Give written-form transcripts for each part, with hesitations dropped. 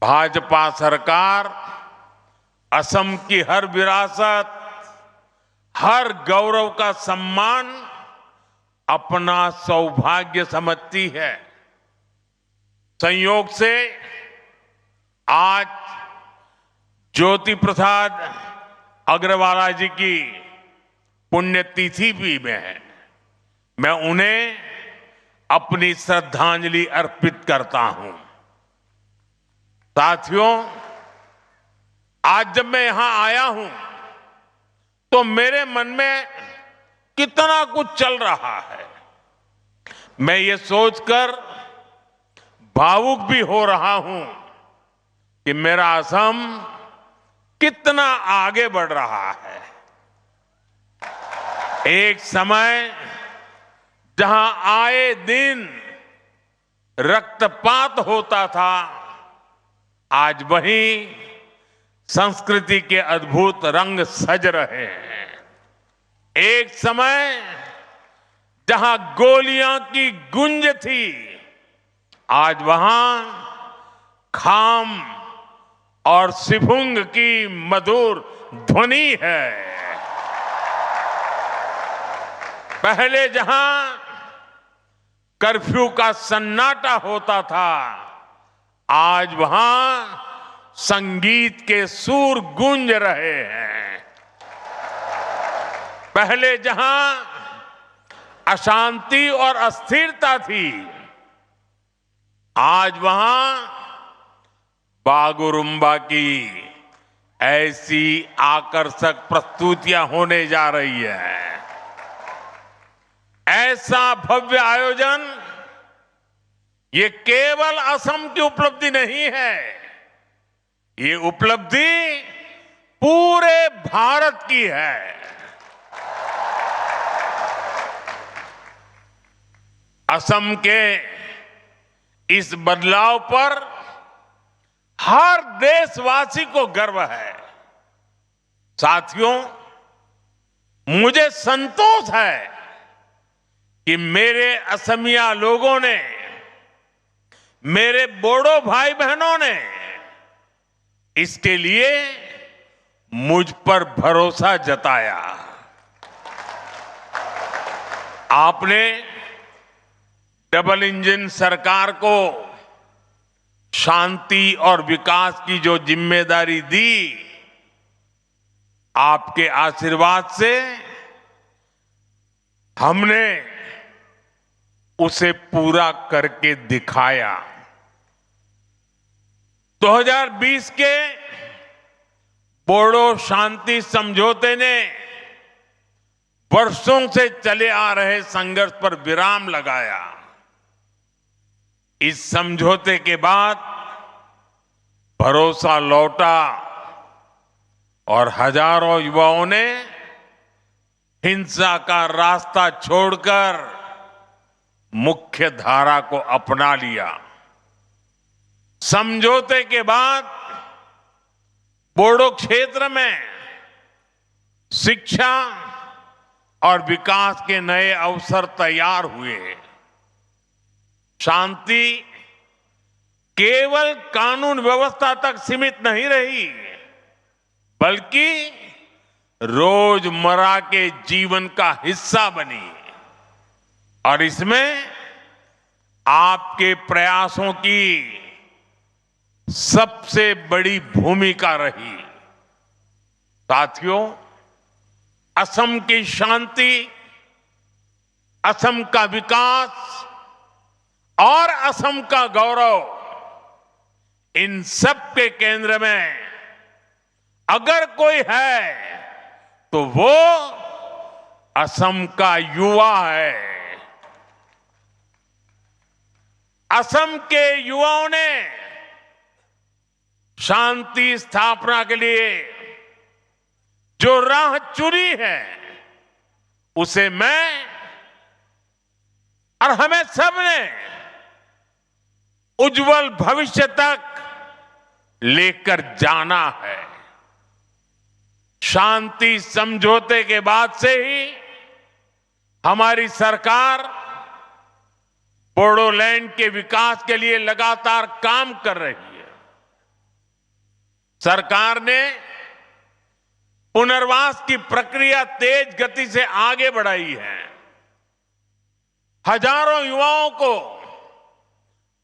भाजपा सरकार असम की हर विरासत, हर गौरव का सम्मान अपना सौभाग्य समझती है। संयोग से आज ज्योति प्रसाद अग्रवाला जी की पुण्यतिथि भी में है। मैं उन्हें अपनी श्रद्धांजलि अर्पित करता हूं। साथियों, आज जब मैं यहां आया हूं तो मेरे मन में कितना कुछ चल रहा है। मैं ये सोचकर भावुक भी हो रहा हूं कि मेरा असम कितना आगे बढ़ रहा है। एक समय जहां आए दिन रक्तपात होता था, आज वहीं संस्कृति के अद्भुत रंग सज रहे हैं। एक समय जहां गोलियां की गूंज थी, आज वहां खाम और सिफुंग की मधुर ध्वनि है। पहले जहां कर्फ्यू का सन्नाटा होता था, आज वहां संगीत के सुर गूंज रहे हैं। पहले जहां अशांति और अस्थिरता थी, आज वहां बागुरुम्बा की ऐसी आकर्षक प्रस्तुतियां होने जा रही है। ऐसा भव्य आयोजन ये केवल असम की उपलब्धि नहीं है, ये उपलब्धि पूरे भारत की है। असम के इस बदलाव पर हर देशवासी को गर्व है। साथियों, मुझे संतोष है कि मेरे असमिया लोगों ने, मेरे बोडो भाई बहनों ने इसके लिए मुझ पर भरोसा जताया। आपने डबल इंजन सरकार को शांति और विकास की जो जिम्मेदारी दी, आपके आशीर्वाद से हमने उसे पूरा करके दिखाया। 2020 के बोडो शांति समझौते ने वर्षों से चले आ रहे संघर्ष पर विराम लगाया। इस समझौते के बाद भरोसा लौटा और हजारों युवाओं ने हिंसा का रास्ता छोड़कर मुख्य धारा को अपना लिया। समझौते के बाद बोडो क्षेत्र में शिक्षा और विकास के नए अवसर तैयार हुए। शांति केवल कानून व्यवस्था तक सीमित नहीं रही, बल्कि रोजमर्रा के जीवन का हिस्सा बनी। और इसमें आपके प्रयासों की सबसे बड़ी भूमिका रही। साथियों, असम की शांति, असम का विकास और असम का गौरव, इन सब के केंद्र में अगर कोई है तो वो असम का युवा है। असम के युवाओं ने शांति स्थापना के लिए जो राह चुनी है, उसे मैं और हमें सबने उज्जवल भविष्य तक लेकर जाना है। शांति समझौते के बाद से ही हमारी सरकार बोडोलैंड के विकास के लिए लगातार काम कर रही है। सरकार ने पुनर्वास की प्रक्रिया तेज गति से आगे बढ़ाई है। हजारों युवाओं को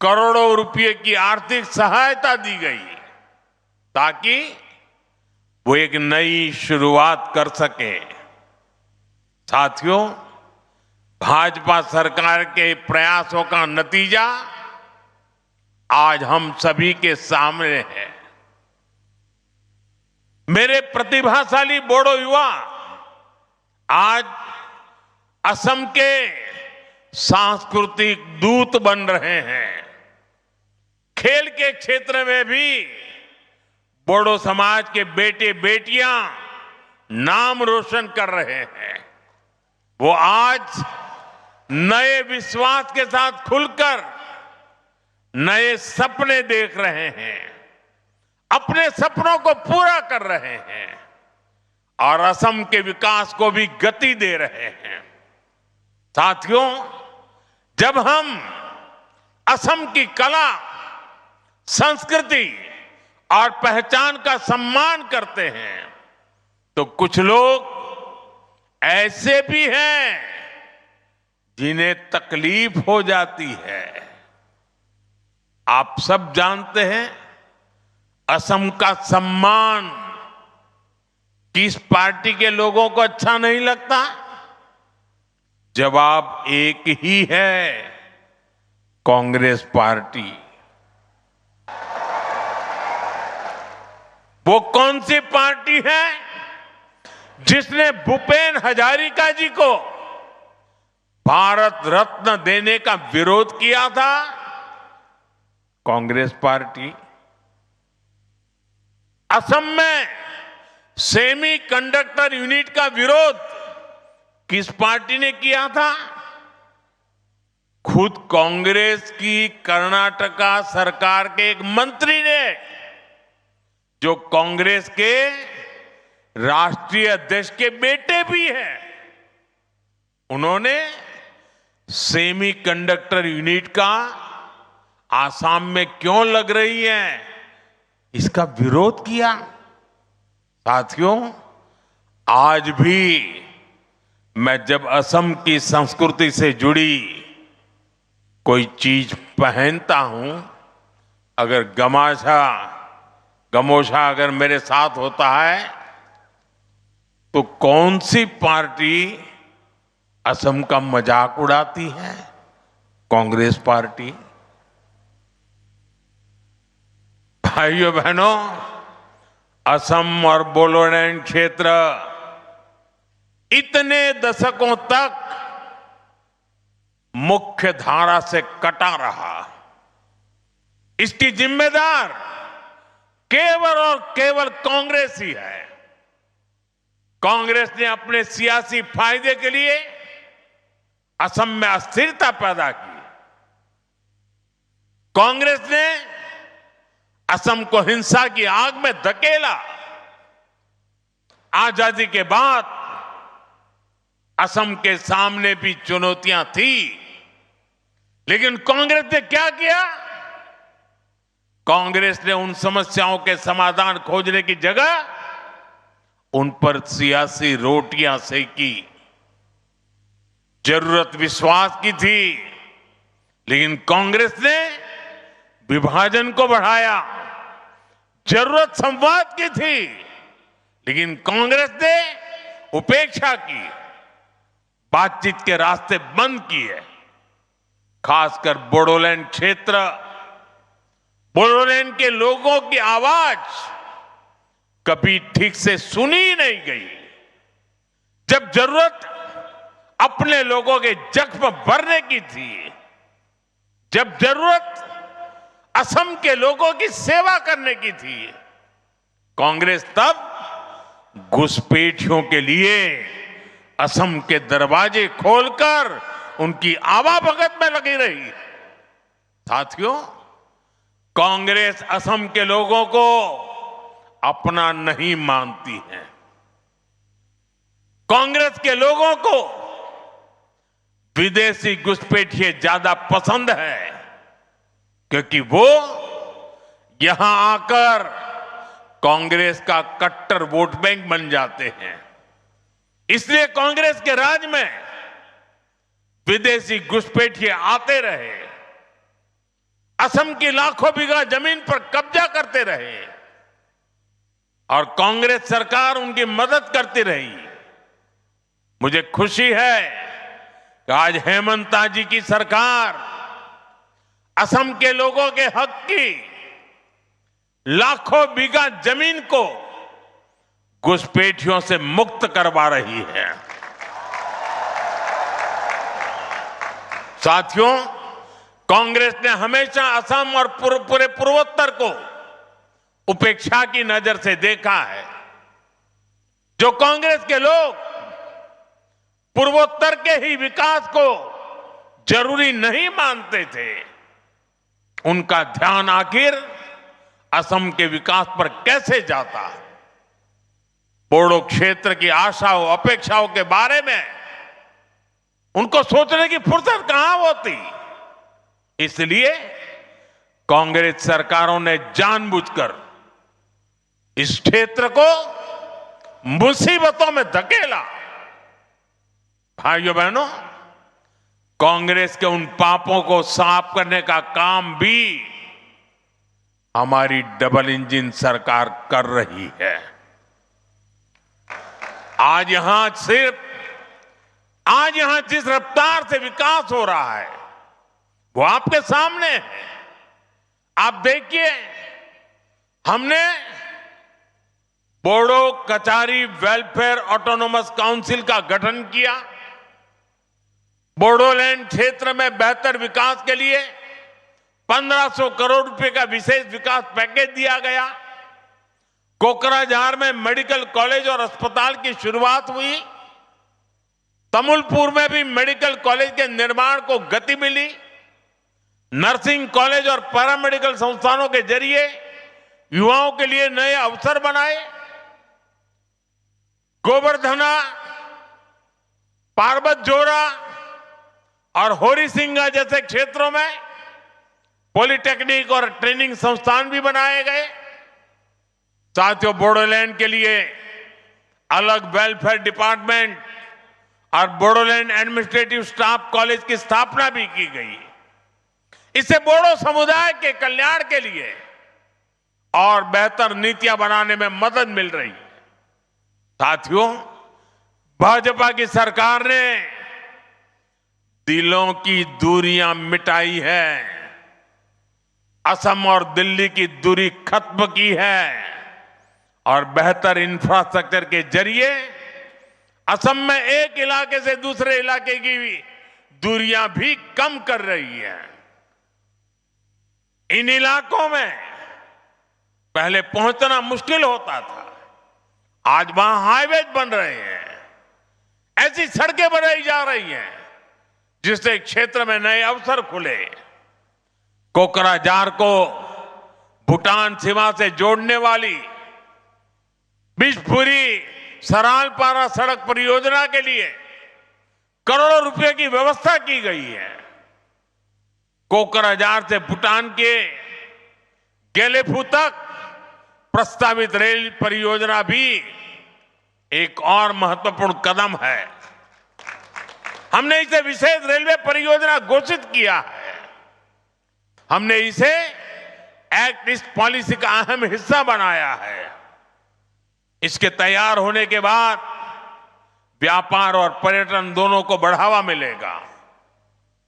करोड़ों रुपए की आर्थिक सहायता दी गई ताकि वो एक नई शुरुआत कर सके। साथियों, भाजपा सरकार के प्रयासों का नतीजा आज हम सभी के सामने है। मेरे प्रतिभाशाली बोडो युवा आज असम के सांस्कृतिक दूत बन रहे हैं। खेल के क्षेत्र में भी बोडो समाज के बेटे बेटियां नाम रोशन कर रहे हैं। वो आज नए विश्वास के साथ खुलकर नए सपने देख रहे हैं, अपने सपनों को पूरा कर रहे हैं और असम के विकास को भी गति दे रहे हैं। साथियों, जब हम असम की कला, संस्कृति और पहचान का सम्मान करते हैं तो कुछ लोग ऐसे भी हैं जिन्हें तकलीफ हो जाती है। आप सब जानते हैं, असम का सम्मान किस पार्टी के लोगों को अच्छा नहीं लगता? जवाब एक ही है, कांग्रेस पार्टी। वो कौन सी पार्टी है जिसने भूपेन हजारिका जी को भारत रत्न देने का विरोध किया था? कांग्रेस पार्टी। असम में सेमी कंडक्टर यूनिट का विरोध किस पार्टी ने किया था? खुद कांग्रेस की कर्नाटका सरकार के एक मंत्री ने, जो कांग्रेस के राष्ट्रीय अध्यक्ष के बेटे भी हैं। उन्होंने सेमी कंडक्टर यूनिट का आसाम में क्यों लग रही है, इसका विरोध किया। साथियों, आज भी मैं जब असम की संस्कृति से जुड़ी कोई चीज पहनता हूं, अगर गमोछा अगर मेरे साथ होता है, तो कौन सी पार्टी असम का मजाक उड़ाती है? कांग्रेस पार्टी। भाइयों बहनों, असम और बोडोलैंड क्षेत्र इतने दशकों तक मुख्य धारा से कटा रहा। इसकी जिम्मेदार केवल और केवल कांग्रेस ही है। कांग्रेस ने अपने सियासी फायदे के लिए असम में अस्थिरता पैदा की। कांग्रेस ने असम को हिंसा की आग में धकेला। आजादी के बाद असम के सामने भी चुनौतियां थी, लेकिन कांग्रेस ने क्या किया? कांग्रेस ने उन समस्याओं के समाधान खोजने की जगह उन पर सियासी रोटियां सेकी। जरूरत विश्वास की थी, लेकिन कांग्रेस ने विभाजन को बढ़ाया। जरूरत संवाद की थी, लेकिन कांग्रेस ने उपेक्षा की, बातचीत के रास्ते बंद किए। खासकर बोडोलैंड क्षेत्र, बोडोलैंड के लोगों की आवाज कभी ठीक से सुनी ही नहीं गई। जब जरूरत अपने लोगों के जख्म भरने की थी, जब जरूरत असम के लोगों की सेवा करने की थी, कांग्रेस तब घुसपैठियों के लिए असम के दरवाजे खोलकर उनकी आवाभगत में लगी रही। साथियों, कांग्रेस असम के लोगों को अपना नहीं मानती है। कांग्रेस के लोगों को विदेशी घुसपैठिए ज्यादा पसंद है, क्योंकि वो यहां आकर कांग्रेस का कट्टर वोट बैंक बन जाते हैं। इसलिए कांग्रेस के राज में विदेशी घुसपैठिए आते रहे, असम की लाखों बीघा जमीन पर कब्जा करते रहे और कांग्रेस सरकार उनकी मदद करती रही। मुझे खुशी है कि आज हेमंता जी की सरकार असम के लोगों के हक की लाखों बीघा जमीन को घुसपैठियों से मुक्त करवा रही है। साथियों, कांग्रेस ने हमेशा असम और पूरे पूर्वोत्तर को उपेक्षा की नजर से देखा है। जो कांग्रेस के लोग पूर्वोत्तर के ही विकास को जरूरी नहीं मानते थे, उनका ध्यान आखिर असम के विकास पर कैसे जाता। बोडो क्षेत्र की आशाओं अपेक्षाओं के बारे में उनको सोचने की फुर्सत कहां होती। इसलिए कांग्रेस सरकारों ने जानबूझकर इस क्षेत्र को मुसीबतों में धकेला। भाइयों बहनों, कांग्रेस के उन पापों को साफ करने का काम भी हमारी डबल इंजन सरकार कर रही है। आज यहां जिस रफ्तार से विकास हो रहा है वो आपके सामने है। आप देखिए, हमने Bodo Kachari welfare autonomous council का गठन किया। बोडोलैंड क्षेत्र में बेहतर विकास के लिए 1500 करोड़ रुपए का विशेष विकास पैकेज दिया गया। कोकराझार में मेडिकल कॉलेज और अस्पताल की शुरुआत हुई। तमुलपुर में भी मेडिकल कॉलेज के निर्माण को गति मिली। नर्सिंग कॉलेज और पैरामेडिकल संस्थानों के जरिए युवाओं के लिए नए अवसर बनाए। गोवर्धना, पार्वत जोरा और होरीसिंगा जैसे क्षेत्रों में पॉलिटेक्निक और ट्रेनिंग संस्थान भी बनाए गए। साथियों, बोडोलैंड के लिए अलग वेलफेयर डिपार्टमेंट और बोडोलैंड एडमिनिस्ट्रेटिव स्टाफ कॉलेज की स्थापना भी की गई। इससे बोडो समुदाय के कल्याण के लिए और बेहतर नीतियां बनाने में मदद मिल रही है। साथियों, भाजपा की सरकार ने दिलों की दूरियां मिटाई है, असम और दिल्ली की दूरी खत्म की है और बेहतर इंफ्रास्ट्रक्चर के जरिए असम में एक इलाके से दूसरे इलाके की दूरियां भी कम कर रही है। इन इलाकों में पहले पहुंचना मुश्किल होता था, आज वहां हाईवे बन रहे हैं, ऐसी सड़कें बनाई जा रही हैं जिससे क्षेत्र में नए अवसर खुले। कोकराझार को भूटान सीमा से जोड़ने वाली बिशपुरी सरालपारा सड़क परियोजना के लिए करोड़ों रुपए की व्यवस्था की गई है। कोकराझार से भूटान के गेलेफू तक प्रस्तावित रेल परियोजना भी एक और महत्वपूर्ण कदम है। हमने इसे विशेष रेलवे परियोजना घोषित किया है। हमने इसे एक्ट ईस्ट पॉलिसी का अहम हिस्सा बनाया है। इसके तैयार होने के बाद व्यापार और पर्यटन दोनों को बढ़ावा मिलेगा।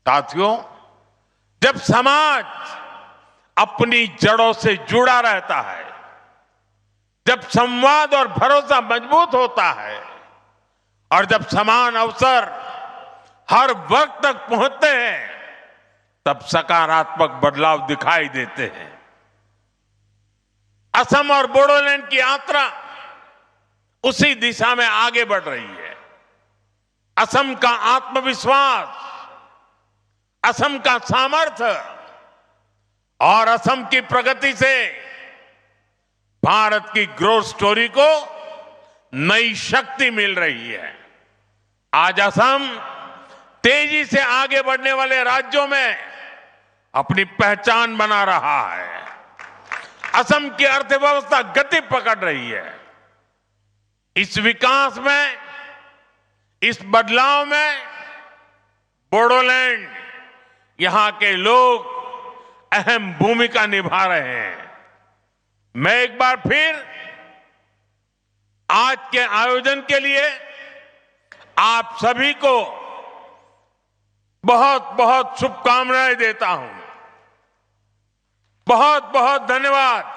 साथियों, जब समाज अपनी जड़ों से जुड़ा रहता है, जब संवाद और भरोसा मजबूत होता है और जब समान अवसर हर वर्ग तक पहुंचते हैं, तब सकारात्मक बदलाव दिखाई देते हैं। असम और बोडोलैंड की यात्रा उसी दिशा में आगे बढ़ रही है। असम का आत्मविश्वास, असम का सामर्थ्य और असम की प्रगति से भारत की ग्रोथ स्टोरी को नई शक्ति मिल रही है। आज असम तेजी से आगे बढ़ने वाले राज्यों में अपनी पहचान बना रहा है। असम की अर्थव्यवस्था गति पकड़ रही है। इस विकास में, इस बदलाव में बोडोलैंड, यहां के लोग अहम भूमिका निभा रहे हैं। मैं एक बार फिर आज के आयोजन के लिए आप सभी को बहुत बहुत शुभकामनाएं देता हूं। बहुत बहुत धन्यवाद।